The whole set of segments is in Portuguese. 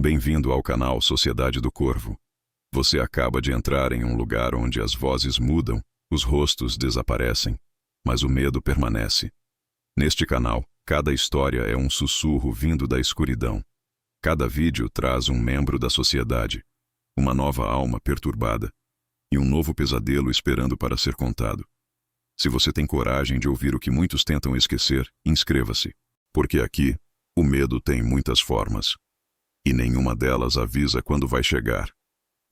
Bem-vindo ao canal Sociedade do Corvo. Você acaba de entrar em um lugar onde as vozes mudam, os rostos desaparecem, mas o medo permanece. Neste canal, cada história é um sussurro vindo da escuridão. Cada vídeo traz um membro da sociedade, uma nova alma perturbada e um novo pesadelo esperando para ser contado. Se você tem coragem de ouvir o que muitos tentam esquecer, inscreva-se, porque aqui o medo tem muitas formas. E nenhuma delas avisa quando vai chegar.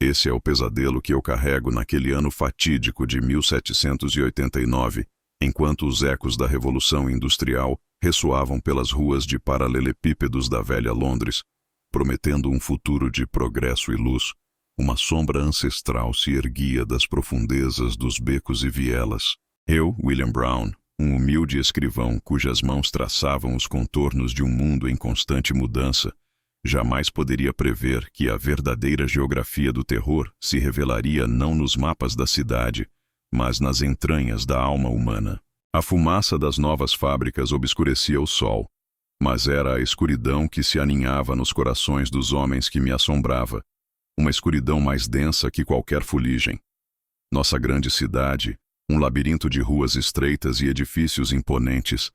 Esse é o pesadelo que eu carrego naquele ano fatídico de 1789, enquanto os ecos da Revolução Industrial ressoavam pelas ruas de paralelepípedos da velha Londres, prometendo um futuro de progresso e luz. Uma sombra ancestral se erguia das profundezas dos becos e vielas. Eu, William Brown, um humilde escrivão cujas mãos traçavam os contornos de um mundo em constante mudança, jamais poderia prever que a verdadeira geografia do terror se revelaria não nos mapas da cidade, mas nas entranhas da alma humana. A fumaça das novas fábricas obscurecia o sol, mas era a escuridão que se aninhava nos corações dos homens que me assombrava, uma escuridão mais densa que qualquer fuligem. Nossa grande cidade, um labirinto de ruas estreitas e edifícios imponentes,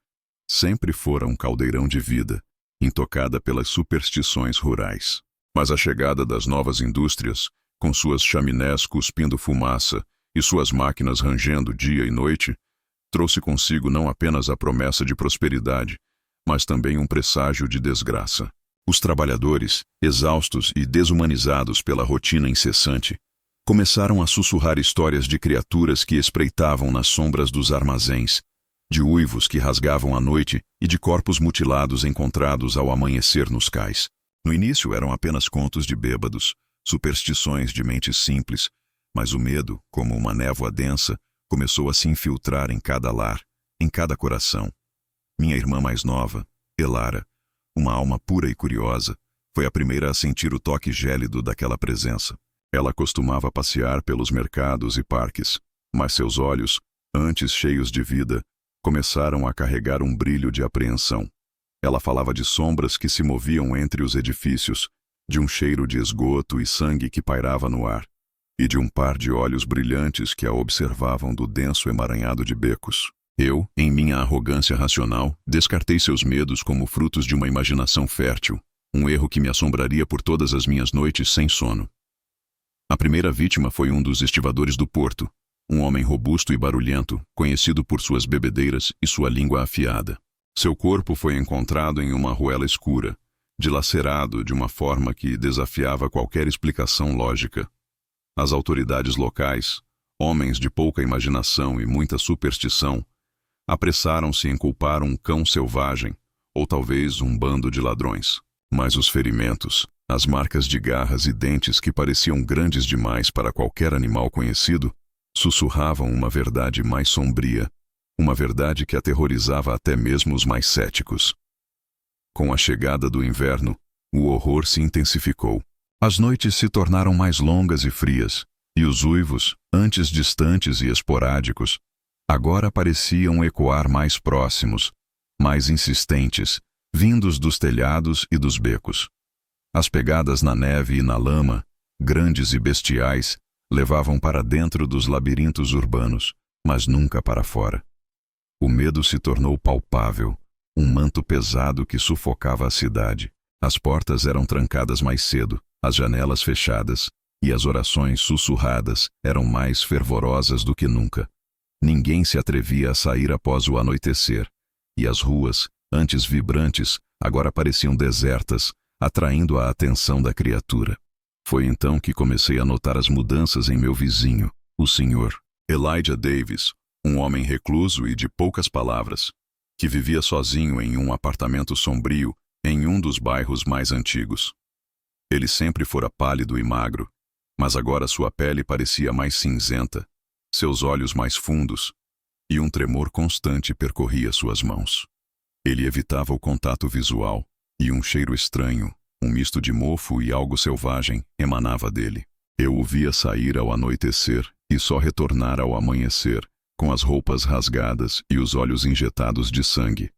sempre fora um caldeirão de vida, intocada pelas superstições rurais. Mas a chegada das novas indústrias, com suas chaminés cuspindo fumaça e suas máquinas rangendo dia e noite, trouxe consigo não apenas a promessa de prosperidade, mas também um presságio de desgraça. Os trabalhadores, exaustos e desumanizados pela rotina incessante, começaram a sussurrar histórias de criaturas que espreitavam nas sombras dos armazéns, de uivos que rasgavam a noite e de corpos mutilados encontrados ao amanhecer nos cais. No início eram apenas contos de bêbados, superstições de mentes simples, mas o medo, como uma névoa densa, começou a se infiltrar em cada lar, em cada coração. Minha irmã mais nova, Elara, uma alma pura e curiosa, foi a primeira a sentir o toque gélido daquela presença. Ela costumava passear pelos mercados e parques, mas seus olhos, antes cheios de vida, começaram a carregar um brilho de apreensão. Ela falava de sombras que se moviam entre os edifícios, de um cheiro de esgoto e sangue que pairava no ar, e de um par de olhos brilhantes que a observavam do denso emaranhado de becos. Eu, em minha arrogância racional, descartei seus medos como frutos de uma imaginação fértil, um erro que me assombraria por todas as minhas noites sem sono. A primeira vítima foi um dos estivadores do porto, um homem robusto e barulhento, conhecido por suas bebedeiras e sua língua afiada. Seu corpo foi encontrado em uma arruela escura, dilacerado de uma forma que desafiava qualquer explicação lógica. As autoridades locais, homens de pouca imaginação e muita superstição, apressaram-se em culpar um cão selvagem, ou talvez um bando de ladrões. Mas os ferimentos, as marcas de garras e dentes que pareciam grandes demais para qualquer animal conhecido, sussurravam uma verdade mais sombria, uma verdade que aterrorizava até mesmo os mais céticos. Com a chegada do inverno, o horror se intensificou. As noites se tornaram mais longas e frias, e os uivos, antes distantes e esporádicos, agora pareciam ecoar mais próximos, mais insistentes, vindos dos telhados e dos becos. As pegadas na neve e na lama, grandes e bestiais, levavam para dentro dos labirintos urbanos, mas nunca para fora. O medo se tornou palpável, um manto pesado que sufocava a cidade. As portas eram trancadas mais cedo, as janelas fechadas, e as orações sussurradas eram mais fervorosas do que nunca. Ninguém se atrevia a sair após o anoitecer, e as ruas, antes vibrantes, agora pareciam desertas, atraindo a atenção da criatura. Foi então que comecei a notar as mudanças em meu vizinho, o Sr. Elijah Davis, um homem recluso e de poucas palavras, que vivia sozinho em um apartamento sombrio em um dos bairros mais antigos. Ele sempre fora pálido e magro, mas agora sua pele parecia mais cinzenta, seus olhos mais fundos, e um tremor constante percorria suas mãos. Ele evitava o contato visual, e um cheiro estranho, um misto de mofo e algo selvagem, emanava dele. Eu o via sair ao anoitecer e só retornar ao amanhecer, com as roupas rasgadas e os olhos injetados de sangue.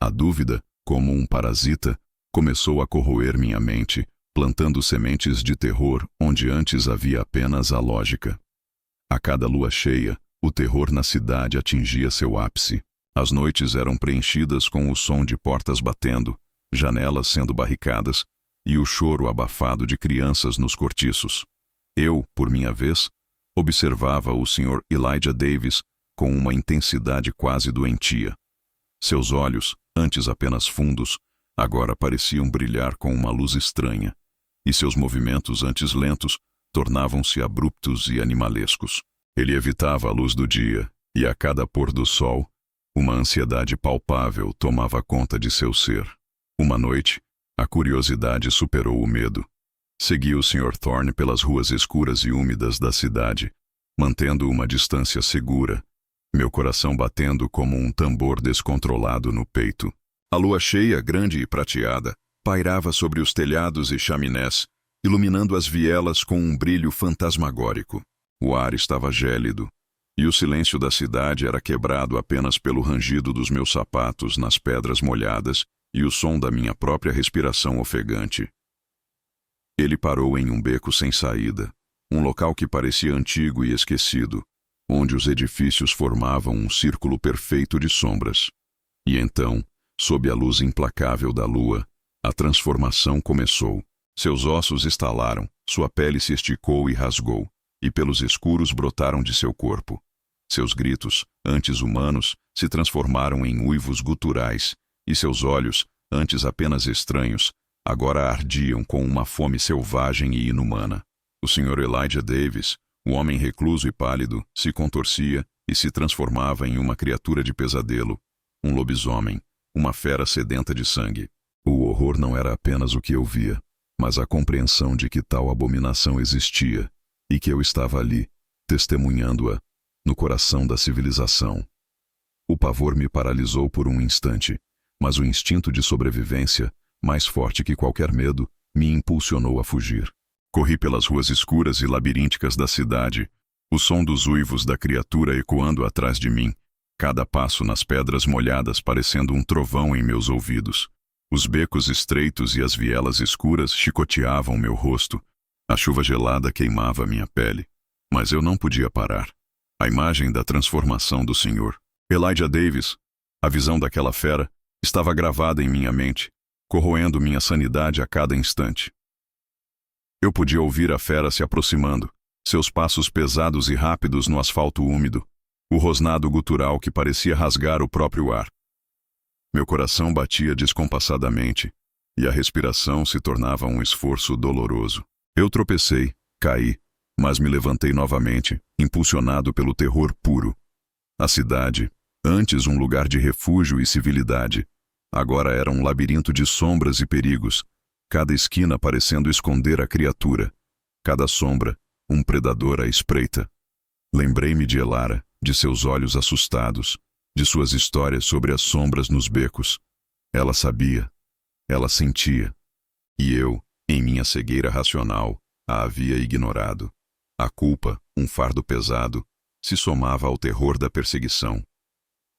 A dúvida, como um parasita, começou a corroer minha mente, plantando sementes de terror onde antes havia apenas a lógica. A cada lua cheia, o terror na cidade atingia seu ápice. As noites eram preenchidas com o som de portas batendo, janelas sendo barricadas e o choro abafado de crianças nos cortiços. Eu, por minha vez, observava o Sr. Elijah Davis com uma intensidade quase doentia. Seus olhos, antes apenas fundos, agora pareciam brilhar com uma luz estranha, e seus movimentos, antes lentos, tornavam-se abruptos e animalescos. Ele evitava a luz do dia, e a cada pôr do sol, uma ansiedade palpável tomava conta de seu ser. Uma noite, a curiosidade superou o medo. Segui o Sr. Thorne pelas ruas escuras e úmidas da cidade, mantendo uma distância segura, meu coração batendo como um tambor descontrolado no peito. A lua cheia, grande e prateada, pairava sobre os telhados e chaminés, iluminando as vielas com um brilho fantasmagórico. O ar estava gélido, e o silêncio da cidade era quebrado apenas pelo rangido dos meus sapatos nas pedras molhadas e o som da minha própria respiração ofegante. Ele parou em um beco sem saída, um local que parecia antigo e esquecido, onde os edifícios formavam um círculo perfeito de sombras. E então, sob a luz implacável da lua, a transformação começou. Seus ossos estalaram, sua pele se esticou e rasgou, e pelos escuros brotaram de seu corpo. Seus gritos, antes humanos, se transformaram em uivos guturais, e seus olhos, antes apenas estranhos, agora ardiam com uma fome selvagem e inumana. O Sr. Elijah Davis, o homem recluso e pálido, se contorcia e se transformava em uma criatura de pesadelo, um lobisomem, uma fera sedenta de sangue. O horror não era apenas o que eu via, mas a compreensão de que tal abominação existia e que eu estava ali, testemunhando-a, no coração da civilização. O pavor me paralisou por um instante, mas o instinto de sobrevivência, mais forte que qualquer medo, me impulsionou a fugir. Corri pelas ruas escuras e labirínticas da cidade, o som dos uivos da criatura ecoando atrás de mim, cada passo nas pedras molhadas parecendo um trovão em meus ouvidos. Os becos estreitos e as vielas escuras chicoteavam meu rosto. A chuva gelada queimava minha pele. Mas eu não podia parar. A imagem da transformação do Sr. Elijah Davis, a visão daquela fera, estava gravada em minha mente, corroendo minha sanidade a cada instante. Eu podia ouvir a fera se aproximando, seus passos pesados e rápidos no asfalto úmido, o rosnado gutural que parecia rasgar o próprio ar. Meu coração batia descompassadamente, e a respiração se tornava um esforço doloroso. Eu tropecei, caí, mas me levantei novamente, impulsionado pelo terror puro. A cidade, antes um lugar de refúgio e civilidade, agora era um labirinto de sombras e perigos, cada esquina parecendo esconder a criatura, cada sombra, um predador à espreita. Lembrei-me de Elara, de seus olhos assustados, de suas histórias sobre as sombras nos becos. Ela sabia, ela sentia, e eu, em minha cegueira racional, a havia ignorado. A culpa, um fardo pesado, se somava ao terror da perseguição.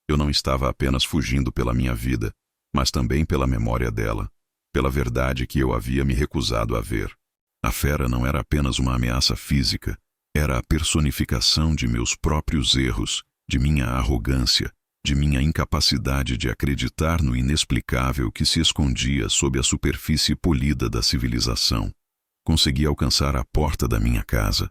Eu não estava apenas fugindo pela minha vida, mas também pela memória dela, pela verdade que eu havia me recusado a ver. A fera não era apenas uma ameaça física, era a personificação de meus próprios erros, de minha arrogância, de minha incapacidade de acreditar no inexplicável que se escondia sob a superfície polida da civilização. Consegui alcançar a porta da minha casa,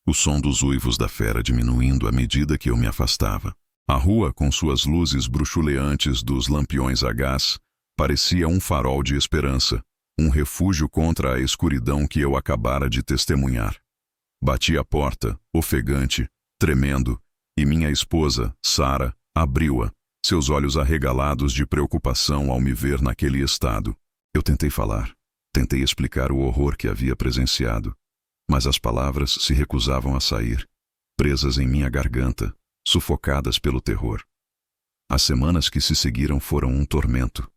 o som dos uivos da fera diminuindo à medida que eu me afastava. A rua, com suas luzes bruxuleantes dos lampiões a gás, parecia um farol de esperança, um refúgio contra a escuridão que eu acabara de testemunhar. Bati a porta, ofegante, tremendo, e minha esposa, Sarah, abriu-a, seus olhos arregalados de preocupação ao me ver naquele estado. Eu tentei falar, tentei explicar o horror que havia presenciado, mas as palavras se recusavam a sair, presas em minha garganta, sufocadas pelo terror. As semanas que se seguiram foram um tormento.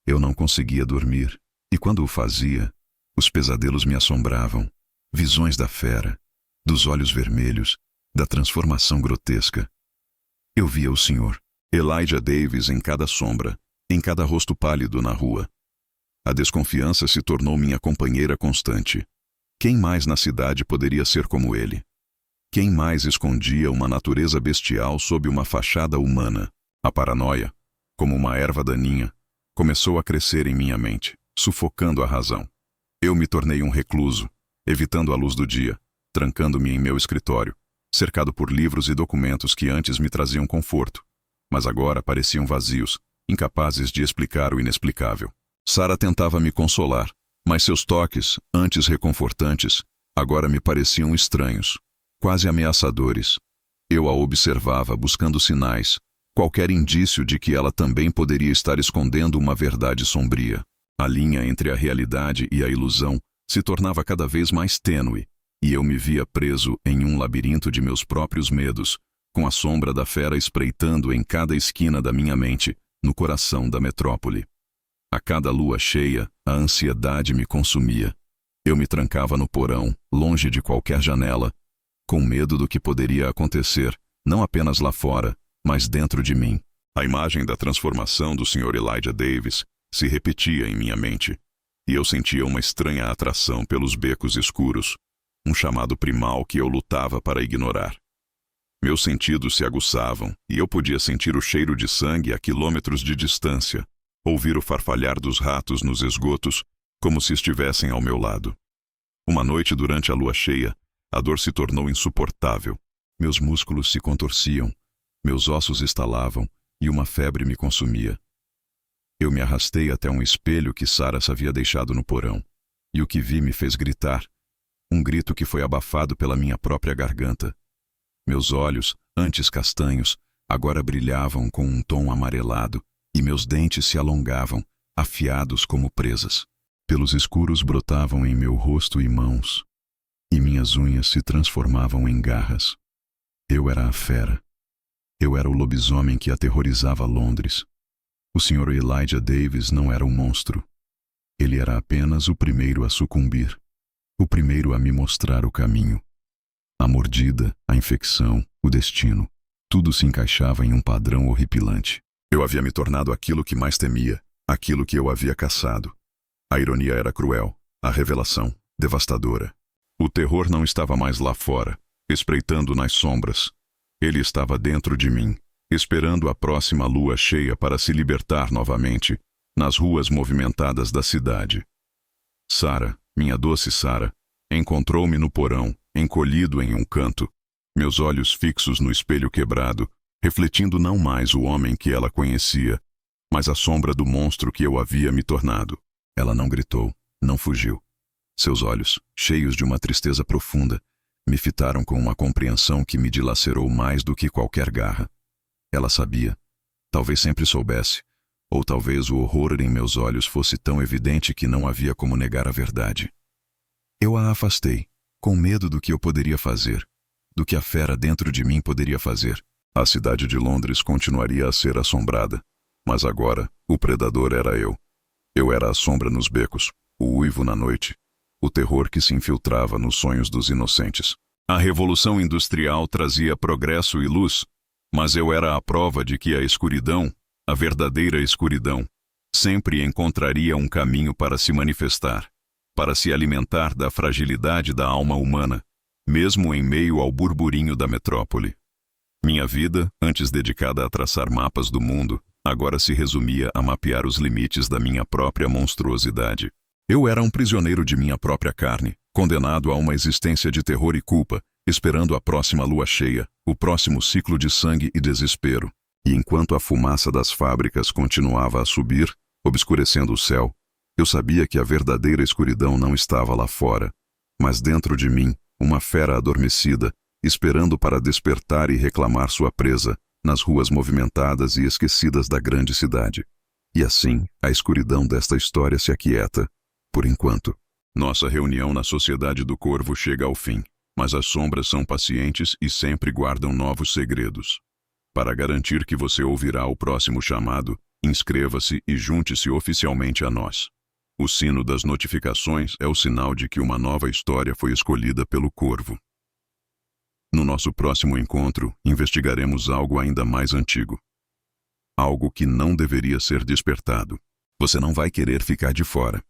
Eu não conseguia dormir, e quando o fazia, os pesadelos me assombravam, visões da fera, dos olhos vermelhos, da transformação grotesca. Eu via o Sr. Elijah Davis em cada sombra, em cada rosto pálido na rua. A desconfiança se tornou minha companheira constante. Quem mais na cidade poderia ser como ele? Quem mais escondia uma natureza bestial sob uma fachada humana? A paranoia, como uma erva daninha, começou a crescer em minha mente, sufocando a razão. Eu me tornei um recluso, evitando a luz do dia, trancando-me em meu escritório, cercado por livros e documentos que antes me traziam conforto, mas agora pareciam vazios, incapazes de explicar o inexplicável. Sara tentava me consolar, mas seus toques, antes reconfortantes, agora me pareciam estranhos, quase ameaçadores. Eu a observava, buscando sinais, qualquer indício de que ela também poderia estar escondendo uma verdade sombria. A linha entre a realidade e a ilusão se tornava cada vez mais tênue, e eu me via preso em um labirinto de meus próprios medos, com a sombra da fera espreitando em cada esquina da minha mente, no coração da metrópole. A cada lua cheia, a ansiedade me consumia. Eu me trancava no porão, longe de qualquer janela, com medo do que poderia acontecer, não apenas lá fora, mas dentro de mim. A imagem da transformação do Sr. Elijah Davis se repetia em minha mente, e eu sentia uma estranha atração pelos becos escuros, um chamado primal que eu lutava para ignorar. Meus sentidos se aguçavam, e eu podia sentir o cheiro de sangue a quilômetros de distância, ouvir o farfalhar dos ratos nos esgotos, como se estivessem ao meu lado. Uma noite durante a lua cheia, a dor se tornou insuportável. Meus músculos se contorciam, meus ossos estalavam e uma febre me consumia. Eu me arrastei até um espelho que Sara havia deixado no porão, e o que vi me fez gritar, um grito que foi abafado pela minha própria garganta. Meus olhos, antes castanhos, agora brilhavam com um tom amarelado, e meus dentes se alongavam, afiados como presas. Pelos escuros brotavam em meu rosto e mãos, e minhas unhas se transformavam em garras. Eu era a fera. Eu era o lobisomem que aterrorizava Londres. O Sr. Elijah Davis não era um monstro. Ele era apenas o primeiro a sucumbir, o primeiro a me mostrar o caminho. A mordida, a infecção, o destino, tudo se encaixava em um padrão horripilante. Eu havia me tornado aquilo que mais temia, aquilo que eu havia caçado. A ironia era cruel, a revelação, devastadora. O terror não estava mais lá fora, espreitando nas sombras. Ele estava dentro de mim, esperando a próxima lua cheia para se libertar novamente, nas ruas movimentadas da cidade. Sara, minha doce Sara, encontrou-me no porão, encolhido em um canto, meus olhos fixos no espelho quebrado, refletindo não mais o homem que ela conhecia, mas a sombra do monstro que eu havia me tornado. Ela não gritou, não fugiu. Seus olhos, cheios de uma tristeza profunda, me fitaram com uma compreensão que me dilacerou mais do que qualquer garra. Ela sabia, talvez sempre soubesse, ou talvez o horror em meus olhos fosse tão evidente que não havia como negar a verdade. Eu a afastei, com medo do que eu poderia fazer, do que a fera dentro de mim poderia fazer. A cidade de Londres continuaria a ser assombrada, mas agora o predador era eu. Eu era a sombra nos becos, o uivo na noite, o terror que se infiltrava nos sonhos dos inocentes. A Revolução Industrial trazia progresso e luz, mas eu era a prova de que a escuridão, a verdadeira escuridão, sempre encontraria um caminho para se manifestar, para se alimentar da fragilidade da alma humana, mesmo em meio ao burburinho da metrópole. Minha vida, antes dedicada a traçar mapas do mundo, agora se resumia a mapear os limites da minha própria monstruosidade. Eu era um prisioneiro de minha própria carne, condenado a uma existência de terror e culpa, esperando a próxima lua cheia, o próximo ciclo de sangue e desespero. E enquanto a fumaça das fábricas continuava a subir, obscurecendo o céu, eu sabia que a verdadeira escuridão não estava lá fora, mas dentro de mim, uma fera adormecida, esperando para despertar e reclamar sua presa, nas ruas movimentadas e esquecidas da grande cidade. E assim, a escuridão desta história se aquieta, por enquanto. Nossa reunião na Sociedade do Corvo chega ao fim, mas as sombras são pacientes e sempre guardam novos segredos. Para garantir que você ouvirá o próximo chamado, inscreva-se e junte-se oficialmente a nós. O sino das notificações é o sinal de que uma nova história foi escolhida pelo Corvo. No nosso próximo encontro, investigaremos algo ainda mais antigo. Algo que não deveria ser despertado. Você não vai querer ficar de fora.